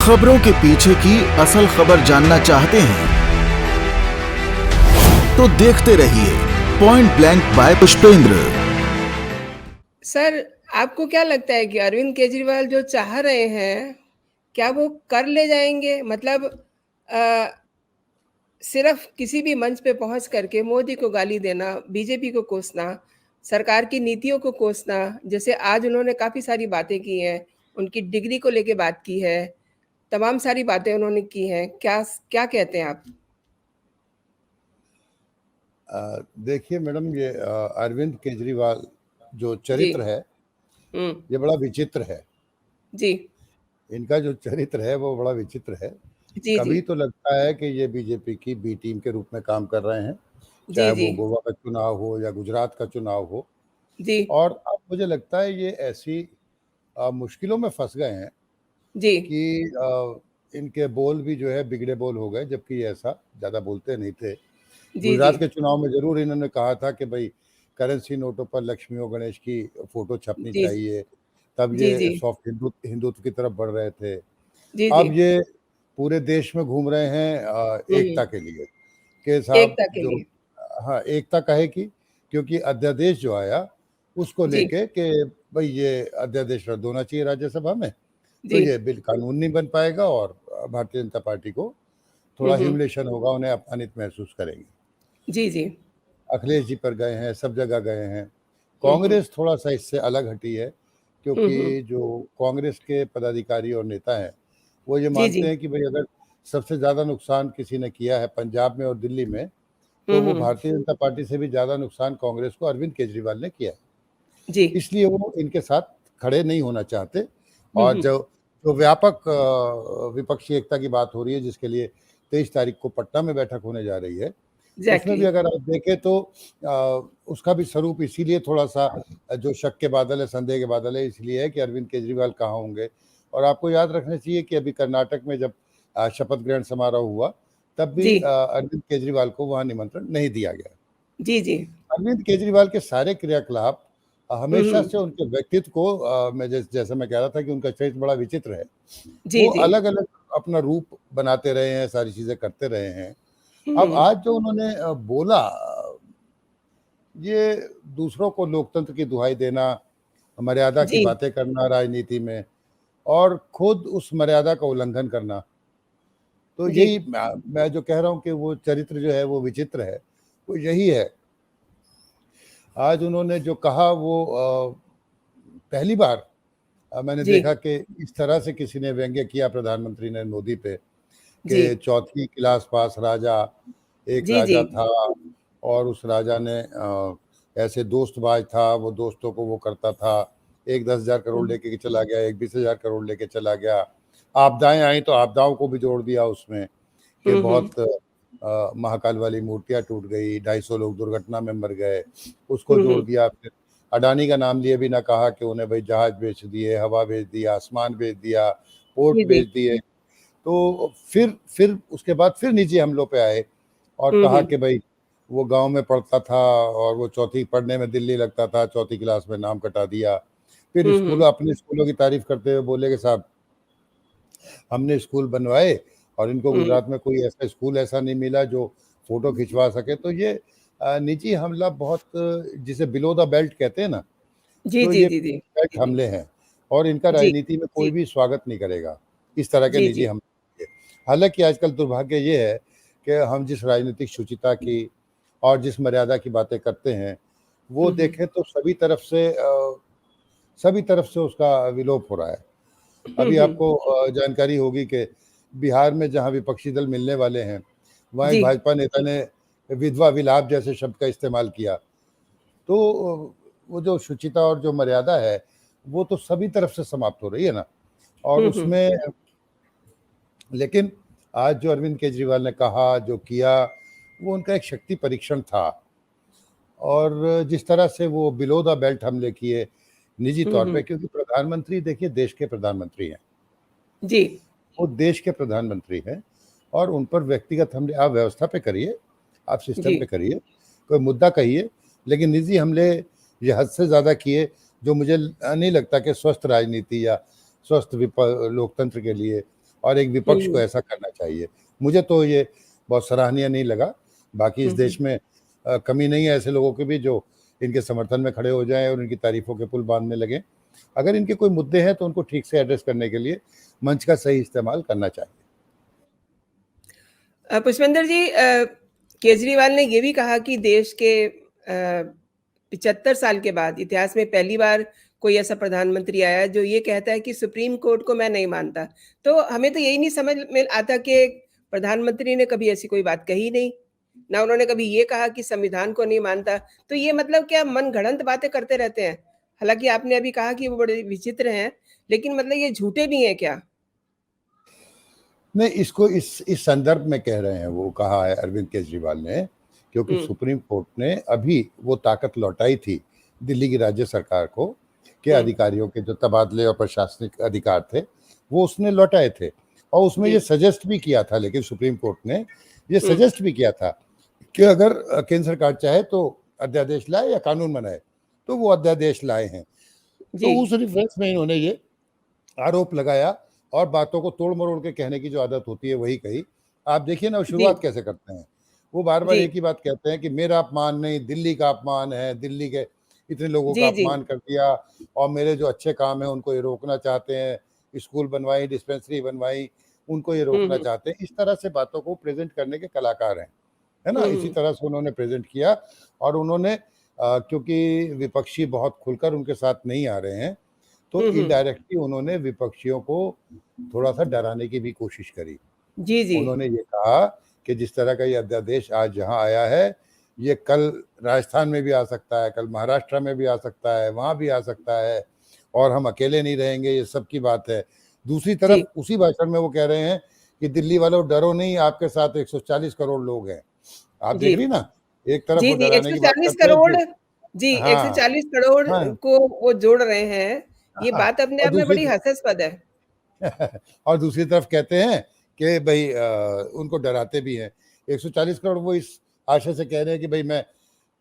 खबरों के पीछे की असल खबर जानना चाहते हैं तो देखते रहिए point blank by Pushpendra. Sir, आपको क्या लगता है कि अरविंद केजरीवाल जो चाह रहे हैं, क्या वो कर ले जाएँगे? मतलब अ, सिर्फ़ किसी भी मंच पे पहुँच कर के मोदी को गाली देना, बीजेपी को कोसना, सरकार की नीतियों को कोसना, जैसे आज उन्होंने काफ़ी सारी बातें की हैं, उनकी डिग्री को लेके बात की है, तमाम सारी बातें उन्होंने की हैं। क्या कहते हैं आप? देखिए मैडम, ये अरविंद केजरीवाल जो जी। चरित्र है हुँ। ये बड़ा विचित्र है। जी। इनका जो चरित्र है वो बड़ा विचित्र है। जी, जी। कभी तो लगता है कि ये बीजेपी की बी टीम के रूप में काम कर रहे हैं, जी, चाहे जी। वो गोवा का चुनाव हो या गुजरात का चुनाव हो। जी। और अब मुझे लगता है ये ऐसी मुश्किलों में फंस गए हैं जी। कि इनके बोल भी जो है बिगड़े बोल हो गए, जबकि ये ऐसा ज़्यादा बोलते नहीं थे। जी, जी। गुजरात के चुनाव में ज़रूर इन्होंने कहा था कि भाई करेंसी नोटों पर लक्ष्मी और गणेश की फ़ोटो छपनी जी, चाहिए, तब जी, ये जी। सॉफ्ट हिंदुत्व की तरफ बढ़ रहे थे। जी, जी। अब ये पूरे देश में घूम रहे हैं हुँ, एकता हुँ। के लिए कि साहब एकता के जो लिए। हाँ, एकता काहे की? क्योंकि अध्यादेश जो आया उसको जी, लेके कि भई ये अध्यादेश रद्द होना चाहिए राज्यसभा में, तो जी। ये बिल कानून नहीं बन पाएगा और भारतीय जनता पार्टी को हुँ, थोड़ा हुँ। ह्यूमिलिएशन होगा, उन्हें अपमानित महसूस करेंगे। जी, जी। अखिलेश जी पर गए हैं, सब जगह गए हैं। हुँ, हुँ। कांग्रेस थोड़ा-सा इससे अलग हटी है, हुँ, हुँ। क्योंकि जो कांग्रेस के पदाधिकारी और नेता हैं, वो ये जी, मानते जी। हैं कि भई अगर सबसे ज़्यादा नुकसान किसी ने किया है पंजाब में और दिल्ली में, हुँ, तो वो हुँ। भारतीय जनता पार्टी से भी ज़्यादा नुकसान कांग्रेस को अरविंद केजरीवाल ने किया है। जी। इसलिए वो इनके साथ खड़े नहीं होना चाहते। हुँ, और हुँ। जो जो व्यापक विपक्षी एकता की बात हो रही है, जिसके लिए 23 तारीख को पटना में बैठक होने जा रही है, उसमें भी इग्ज़ैक्टली। अगर आप देखें तो उसका भी स्वरूप इसीलिए थोड़ा-सा जो शक के बादल है, संदेह के बादल है, इसलिए है कि अरविंद केजरीवाल कहाँ होंगे। और आपको याद रखना चाहिए कि अभी कर्नाटक में जब शपथ ग्रहण समारोह हुआ, तब भी जी। अरविंद केजरीवाल को वहाँ निमंत्रण नहीं दिया गया। जी, जी। अरविंद केजरीवाल के सारे क्रियाकलाप हुँ, हमेशा हुँ। से उनके व्यक्तित्व को मैं जैसा मैं कह रहा था कि उनका चरित्र बड़ा विचित्र है। जी, वो जी। अलग-अलग अपना रूप बनाते रहे हैं, सारी चीज़ें करते रहे हैं। हुँ, अब हुँ। आज जो उन्होंने बोला, ये दूसरों को लोकतंत्र की दुहाई देना, मर्यादा की जी। बातें करना राजनीति में और खुद उस मर्यादा का उल्लंघन करना। तो जी। यही मैं जो कह रहा हूँ कि वो चरित्र जो है वो विचित्र है, वो यही है। आज उन्होंने जो कहा वो पहली बार मैंने जी। देखा कि इस तरह से किसी ने व्यंग्य किया प्रधानमंत्री ने मोदी पे जी। कि चौथी क्लास पास राजा, एक जी, जी। राजा था और उस राजा ने ऐसे दोस्तबाज था, वो दोस्तों को वो करता था, एक 10,000 करोड़ हुँ। लेके के चला गया, एक 20,000 करोड़ लेके चला गया। आपदाएँ आई तो आपदाओं को भी जोड़ दिया उसमें कि हुँ, हुँ। बहुत महाकाल वाली मूर्तियाँ टूट गई, 250 लोग दुर्घटना में मर गए, उसको हुँ, जोड़ हुँ। दिया। फिर अडानी का नाम लिए बिना कहा कि उन्हें भई जहाज बेच दिए, हवा बेच दिया, आसमान बेच दिया, पोर्ट जी, जी। बेच दिए। तो फिर उसके बाद फिर निजी हमलों पे आए और हुँ, कहा हुँ। कि भई वो गाँव में पढ़ता था और वो चौथी पढ़ने में दिल्ली लगता था, चौथी क्लास में नाम कटा दिया। फिर हुँ, हुँ। अपने स्कूलों की तारीफ़ करते हुए बोले कि साहब हमने स्कूल बनवाए और इनको हुँ। गुजरात में कोई ऐसा स्कूल ऐसा नहीं मिला जो फ़ोटो खिंचवा सके। तो ये निजी हमला बहुत जिसे बिलो द बेल्ट कहते हैं ना, जी, तो जी, ये जी, जी। बेल्ट जी, जी। हमले हैं और इनका जी। राजनीति में कोई भी स्वागत नहीं करेगा, इस तरह के जी, निजी जी। हमले के। हालाँकि आजकल दुर्भाग्य ये है कि हम जिस राजनीतिक शुचिता की और जिस मर्यादा की बातें करते हैं, वो हुँ, हुँ। देखें तो सभी तरफ से उसका विलोप हो रहा है। हुँ, अभी हुँ। आपको जानकारी होगी कि बिहार में जहाँ विपक्षी दल मिलने वाले हैं, वहाँ एक जी। भाजपा नेता ने विधवा विलाप जैसे शब्द का इस्तेमाल किया। तो वो जो शुचिता और जो मर्यादा है, वो तो सभी तरफ से समाप्त हो रही है ना। और हुँ, हुँ। उसमें लेकिन आज जो अरविंद केजरीवाल ने कहा, जो किया, वो उनका एक शक्ति परीक्षण था। और जिस तरह से वो बिलो द बेल्ट हमले किए, निजी हुँ, तौर पे, हुँ। क्योंकि प्रधानमंत्री देखिए देश के प्रधानमंत्री हैं। जी। वो देश के प्रधानमंत्री हैं और उन पर व्यक्तिगत हमले आप व्यवस्था पे करिए, आप सिस्टम जी। पे करिए, कोई मुद्दा कहिए, लेकिन निजी हमले ये हद से ज़्यादा किए, जो मुझे नहीं लगता कि स्वस्थ राजनीति या स्वस्थ लोकतंत्र के लिए और एक विपक्ष को ऐसा करना चाहिए। मुझे तो ये बहुत सराहनीय नहीं लगा। बाकी इस देश में कमी नहीं है ऐसे लोगों की भी जो इनके समर्थन में खड़े हो जाएं और इनकी तारीफों के पुल बांधने लगें। अगर इनके कोई मुद्दे हैं तो उनको ठीक से एड्रेस करने के लिए मंच का सही इस्तेमाल करना चाहिए। पुष्पेंद्र जी, केजरीवाल ने ये भी कहा कि देश के 75 साल के बाद इतिहास में पहली बार कोई ऐसा प्रधानमंत्री आया जो ये कहता है कि सुप्रीम कोर्ट को मैं नहीं मानता। तो हमें तो यही नहीं समझ में आता कि प्रधानमंत्री ने कभी ऐसी कोई बात कही नहीं, ना उन्होंने कभी ये कहा कि संविधान को नहीं मानता। तो ये मतलब क्या मनगढ़ंत बातें करते रहते हैं? हालांकि आपने अभी कहा कि वो बड़े विचित्र हैं, लेकिन मतलब ये झूठे भी हैं क्या? नहीं, इसको इस संदर्भ में कह रहे हैं, वो कहा है अरविंद केजरीवाल ने, क्योंकि सुप्रीम कोर्ट ने अभी वो ताकत लौटाई थी दिल्ली की राज्य सरकार को के अधिकारियों के जो तबादले और प्रशासनिक अधिकार थे वो उसने लौटाए थे। और उसमें ये सजेस्ट भी किया था, लेकिन सुप्रीम कोर्ट ने ये सजेस्ट भी किया था कि अगर केंद्र सरकार चाहे तो अध्यादेश लाए या कानून बनाए, तो वो अध्यादेश लाए हैं। तो उस रिफरेंस में इन्होंने ये आरोप लगाया और बातों को तोड़ मरोड़ के कहने की जो आदत होती है वही कही। आप देखिए ना, शुरुआत कैसे करते हैं, वो बार बार एक ही बात कहते हैं कि मेरा अपमान नहीं, दिल्ली का अपमान है, दिल्ली के इतने लोगों का अपमान कर दिया और मेरे जो अच्छे काम है उनको ये रोकना चाहते हैं, स्कूल बनवाई, डिस्पेंसरी बनवाई, उनको ये रोकना चाहते हैं। इस तरह से बातों को प्रेजेंट करने के कलाकार हैं, है ना। इसी तरह से उन्होंने प्रेजेंट किया और उन्होंने क्योंकि विपक्षी बहुत खुलकर उनके साथ नहीं आ रहे हैं, तो इनडायरेक्टली उन्होंने विपक्षियों को थोड़ा सा डराने की भी कोशिश करी। उन्होंने ये कहा कि जिस तरह का ये अध्यादेश आज यहाँ आया है, ये कल राजस्थान में भी आ सकता है, कल महाराष्ट्र में भी आ सकता है, वहाँ भी आ सकता है और हम अकेले नहीं रहेंगे, ये सब की बात है। दूसरी तरफ उसी भाषण में वो कह रहे हैं कि दिल्ली वालों डरो नहीं, आपके साथ 140 करोड़ लोग हैं। आप देख रही ना, एक तरफ वो डराने की बात करते हैं, 140 करोड़ को वो जोड़ रहे हैं। ये बात अपने आप में बड़ी हास्यास्पद है। और दूसरी तरफ कहते हैं कि भाई उनको डराते भी हैं। 140 करोड़ वो इस आशा से कह रहे हैं कि भाई मैं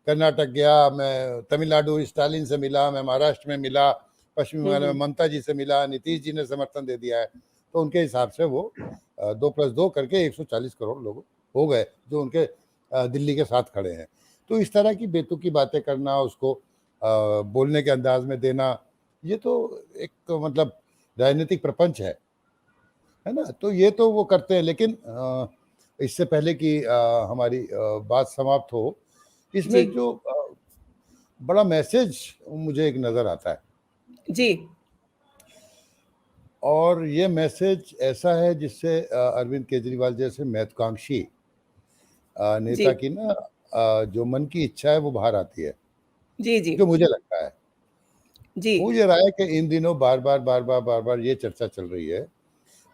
कर्नाटक गया, मैं तमिलनाडु स्टालिन से मिला, मैं महाराष्ट्र में मिला, पश्चिम बंगाल में ममता जी से मिला, नीतीश जी ने समर्थन दे दिया है। तो उनके हिसाब से वो 2+2 करके 140 करोड़ लोग हो गए जो उनके दिल्ली के साथ खड़े हैं। तो इस तरह की बेतुकी बातें करना, उसको बोलने के अंदाज में देना, ये तो एक तो मतलब राजनीतिक प्रपंच है ना। तो ये तो वो करते हैं। लेकिन इससे पहले कि हमारी बात समाप्त हो, इसमें जो बड़ा मैसेज मुझे एक नजर आता है और ये मैसेज ऐसा है जिससे अरविंद केजरीवाल जैसे महत्वाकांक्षी नेता की ना जो मन की इच्छा है वो बाहर आती है, जो मुझे लगता है। मुझे रहा है कि इन दिनों बार बार ये चर्चा चल रही है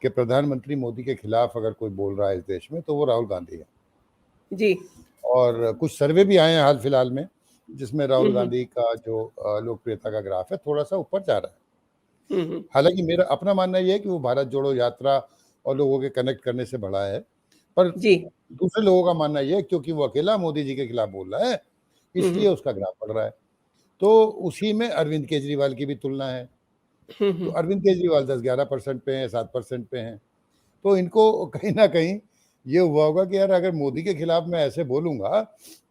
कि प्रधानमंत्री मोदी के खिलाफ अगर कोई बोल रहा है इस देश में तो वो राहुल गांधी है। और कुछ सर्वे भी आए हैं हाल फिलहाल में जिसमें राहुल गांधी का जो लोकप्रियता का ग्राफ है थोड़ा सा ऊपर जा रहा है। हालांकि मेरा अपना मानना यह है कि वो भारत जोड़ो यात्रा और लोगों के कनेक्ट करने से बढ़ा है, पर दूसरे लोगों का मानना यह है क्योंकि वो अकेला मोदी जी के खिलाफ बोल रहा है इसलिए उसका ग्राफ बढ़ रहा है। तो उसी में अरविंद केजरीवाल की भी तुलना है। तो अरविंद केजरीवाल 10-11% पे हैं, 7% पे हैं। तो इनको कहीं ना कहीं ये हुआ होगा कि यार अगर मोदी के खिलाफ मैं ऐसे बोलूंगा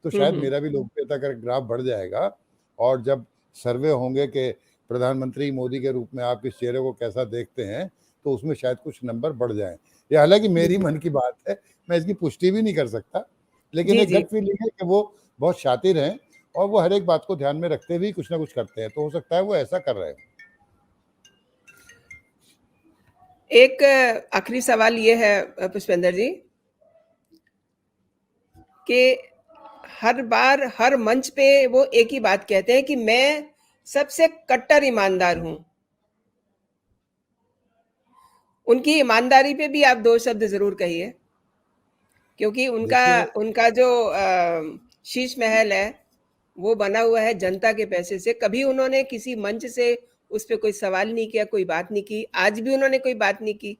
तो शायद मेरा भी लोकप्रियता का ग्राफ बढ़ जाएगा और जब सर्वे होंगे कि प्रधानमंत्री मोदी के रूप में आप इस चेहरे को कैसा देखते हैं तो उसमें शायद कुछ नंबर बढ़ जाएं। ये हालांकि मेरी मन की बात है, मैं इसकी पुष्टि भी नहीं कर सकता, लेकिन एक गट फीलिंग है कि वो बहुत शातिर हैं और वो हर एक बात को ध्यान में रखते हुए कुछ ना कुछ करते हैं। तो हो सकता है वो ऐसा कर रहे हैं। एक आखिरी सवाल ये है पुष्पेंद्र जी कि हर बार हर मंच पे वो एक ही बात कहते हैं कि मैं सबसे कट्टर ईमानदार हूं। उनकी ईमानदारी पे भी आप 2 शब्द जरूर कहिए, क्योंकि उनका जो शीश महल है वो बना हुआ है जनता के पैसे से। कभी उन्होंने किसी मंच से उस पर कोई सवाल नहीं किया, कोई बात नहीं की, आज भी उन्होंने कोई बात नहीं की।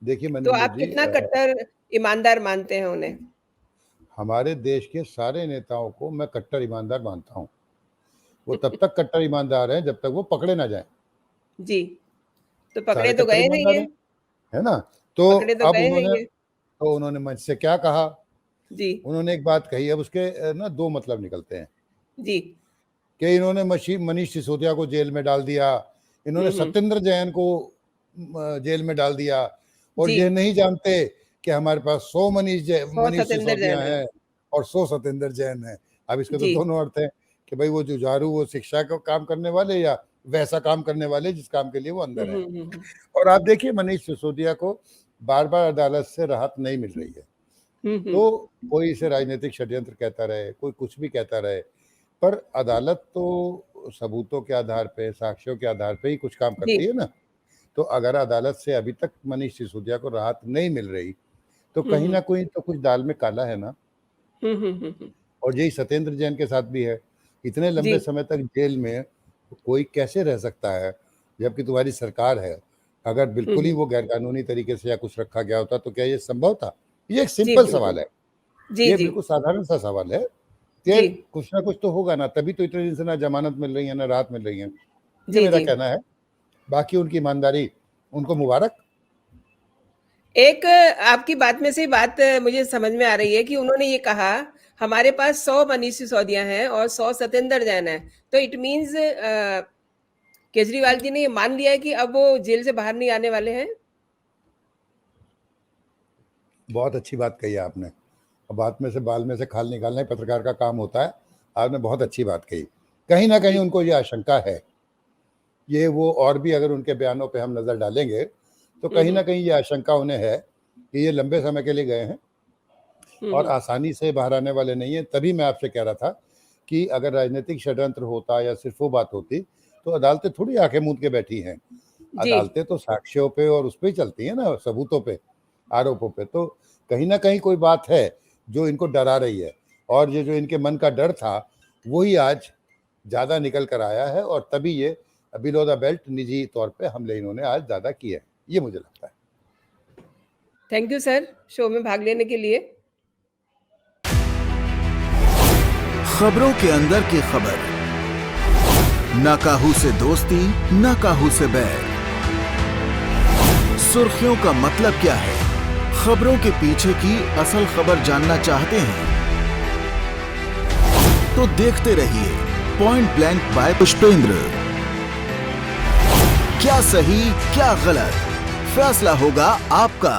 देखिए तो आप कितना कट्टर ईमानदार मानते हैं उन्हें? हमारे देश के सारे नेताओं को मैं कट्टर ईमानदार मानता हूं। वो तब तक कट्टर ईमानदार हैं जब तक वो पकड़े ना जाएं। जी, तो पकड़े तो गए नहीं हैं। है ना? तो पकड़े तो अब गए हैं उन्होंने ये। तो उन्होंने मंच से क्या कहा? जी, उन्होंने एक बात कही, अब उसके ना 2 मतलब निकलते हैं जी। कि इन्होंने मनीष सिसोदिया को जेल में डाल दिया, इन्होंने हुँ। सत्येंद्र जैन को जेल में डाल दिया और जी, ये नहीं जानते कि हमारे पास 100 100 मनीष सतेंद्र सिसोदिया जैन है। हैं और 100 सत्येंद्र जैन हैं। अब इसके तो जी। दोनों अर्थ हैं कि भाई वो जुझारू, वो शिक्षा का काम करने वाले या वैसा काम करने वाले जिस काम के लिए वो हुँ, अंदर हैं। हुँ, हुँ, हुँ। और आप देखिए मनीष सिसोदिया को बार-बार अदालत से राहत नहीं मिल रही है। हुँ, हुँ। तो कोई इसे राजनीतिक षड्यंत्र कहता रहे, कोई कुछ भी कहता रहे, पर अदालत तो सबूतों के आधार पे, साक्ष्यों के आधार पे ही कुछ काम जी। करती है ना। तो अगर अदालत से अभी तक मनीष सिसोदिया को राहत नहीं मिल रही, तो हुँ, कहीं हुँ। न कहीं तो कुछ दाल में काला है ना। हुँ, हुँ, हुँ, हुँ। और यही सत्येंद्र जैन के साथ भी है। इतने जी। लंबे समय तक जेल में कोई कैसे रह सकता है, जबकि तुम्हारी सरकार है। अगर हुँ, बिल्कुल ही हुँ। वो गैरकानूनी तरीके से या कुछ रखा गया होता, तो क्या ये संभव था? ये एक जी, सिंपल बिल्कुल। सवाल है। जी, ये जी। बिल्कुल साधारण सा सवाल है जी। कि कुछ ना कुछ तो होगा ना, तभी तो इतने दिन से ना ज़मानत मिल रही है, ना राहत मिल रही है। ये जी, मेरा जी। कहना है। बाकी उनकी ईमानदारी, उनको मुबारक। एक आपकी बात में से बात मुझे समझ में आ रही है कि उन्होंने ये कहा, हमारे पास 100 मनीष सिसोदिया हैं और 100 सतेंद्र जैन हैं। तो इट मीन्स केजरीवाल जी ने ये मान लिया है कि अब वो जेल से बाहर नहीं आने वाले हैं? बहुत अच्छी बात कही है आपने। बात में से बाल में से खाल निकालना ही पत्रकार का काम होता है। आपने बहुत अच्छी बात कही। कहीं न कहीं जी। उनको ये आशंका है। ये वो और भी अगर उनके बयानों पे हम नज़र डालेंगे, तो हुँ, कहीं न हुँ। कहीं ये आशंका उन्हें है कि ये लंबे समय के लिए गए हैं हुँ, और हुँ। आसानी से बाहर आने वाले नहीं हैं। तभी मैं आपसे कह रहा था कि अगर राजनीतिक षड्यंत्र होता या सिर्फ़ वो बात होती, तो अदालतें थोड़ी आँखें मूंद के बैठी हैं। जी। अदालतें तो साक्ष्यों पे और उस पे ही चलती हैं ना, सबूतों पे, आरोपों पे। तो कहीं न कहीं कोई बात है जो इनको डरा रही है और ये जो इनके मन का डर था, वही आज ज़्यादा निकल कर आया है और तभी ये बिलो द बेल्ट निजी तौर पे हमले इन्होंने आज ज़्यादा किए हैं। ये मुझे लगता है। थैंक यू सर, शो में भाग लेने के लिए। खबरों के अंदर की खबर, ना काहू से दोस्ती, ना काहू से बैर। सुर्खियों का मतलब क्या है? खबरों के पीछे की असल खबर जानना चाहते हैं? तो देखते रहिए पॉइंट ब्लैंक बाय पुष्पेंद्र। क्या सही, क्या गलत, फैसला होगा आपका।